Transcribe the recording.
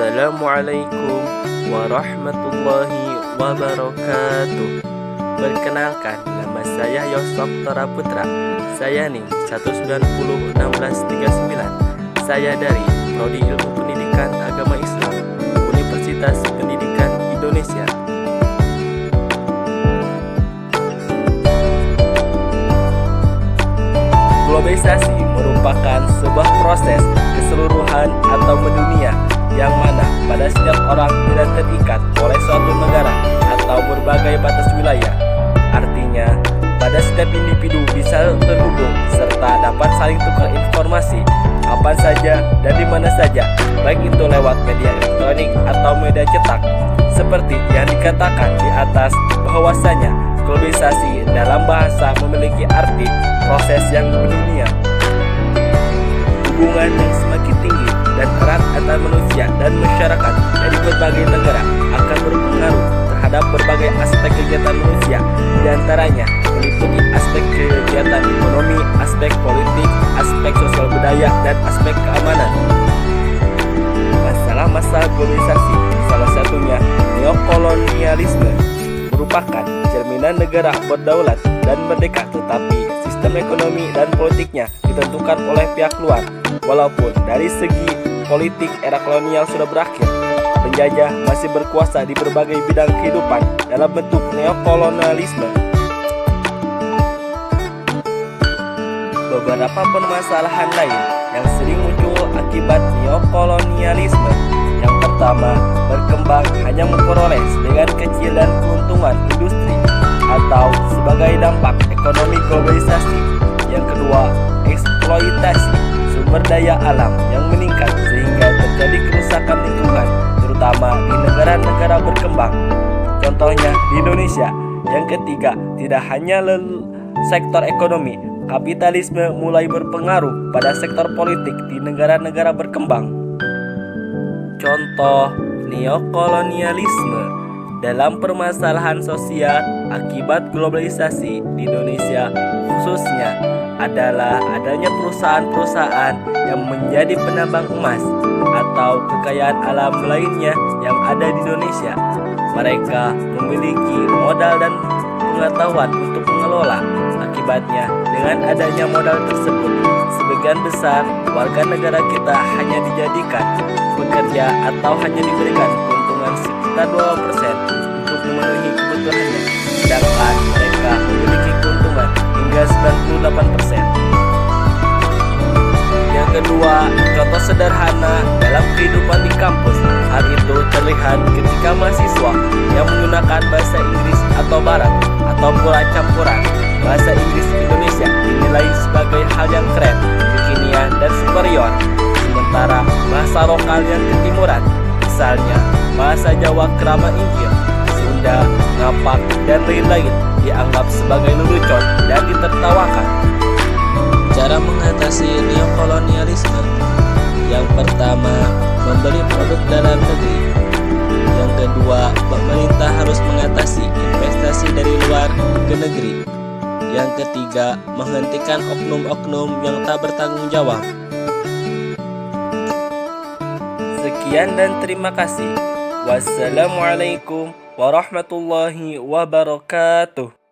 Assalamualaikum warahmatullahi wabarakatuh. Perkenalkan, nama saya Yosok Tora Putra. Saya NIM 1901639. Saya dari Prodi Ilmu Pendidikan Agama Islam, Universitas Pendidikan Indonesia. Globalisasi merupakan sebuah proses keseluruhan atau mendunia yang mana pada setiap orang tidak terikat oleh suatu negara atau berbagai batas wilayah. Artinya, pada setiap individu bisa terhubung serta dapat saling tukar informasi kapan saja dan di mana saja, baik itu lewat media elektronik atau media cetak. Seperti yang dikatakan di atas bahwasanya globalisasi dalam bahasa memiliki arti proses yang mendunia. Hubungan yang semakin tinggi dan erat antara manusia dan masyarakat dari berbagai negara akan berpengaruh terhadap berbagai aspek kegiatan manusia, diantaranya meliputi aspek kegiatan ekonomi, aspek politik, aspek sosial budaya, dan aspek keamanan. Masalah-masalah globalisasi, salah satunya neokolonialisme, merupakan cerminan negara berdaulat dan merdeka, tetapi sistem ekonomi dan politiknya ditentukan oleh pihak luar. Walaupun dari segi politik era kolonial sudah berakhir, penjajah masih berkuasa di berbagai bidang kehidupan dalam bentuk neokolonialisme. Beberapa permasalahan lain yang sering muncul akibat neokolonialisme. Yang pertama, berkembang hanya memperoleh sebagian kecil dan keuntungan industri atau sebagai dampak ekonomi globalisasi. Yang kedua, eksploitasi sumber daya alam yang meningkat sehingga terjadi kerusakan lingkungan, terutama di negara-negara berkembang. Contohnya di Indonesia. Yang ketiga, tidak hanya sektor ekonomi, kapitalisme mulai berpengaruh pada sektor politik di negara-negara berkembang. Contoh neokolonialisme dalam permasalahan sosial akibat globalisasi di Indonesia khususnya adalah adanya perusahaan-perusahaan yang menjadi penambang emas atau kekayaan alam lainnya yang ada di Indonesia. Mereka memiliki modal dan pengetahuan untuk mengelola. Akibatnya, dengan adanya modal tersebut, sebagian besar warga negara kita hanya dijadikan pekerja atau hanya diberikan keuntungan sekitar 2% untuk memenuhi kebutuhannya, sedangkan mereka memiliki keuntungan hingga 98%. Yang kedua, contoh sederhana dalam kehidupan di kampus. Hal itu terlihat ketika mahasiswa yang menggunakan bahasa Inggris atau Barat atau pula campuran bahasa Inggris Indonesia dinilai sebagai hal yang keren, kekinian, dan superior. Sementara bahasa lokal yang ketimuran, misalnya bahasa Jawa Krama Inggil, Sunda, Ngapak, dan lain-lain, dianggap sebagai lelucon dan ditertawakan. Cara mengatasi neokolonialisme: yang pertama, membeli produk dalam negeri. Yang kedua, pemerintah harus mengatasi investasi dari luar ke negeri. Yang ketiga, menghentikan oknum-oknum yang tak bertanggung jawab. Sekian dan terima kasih. Wassalamualaikum warahmatullahi wabarakatuh.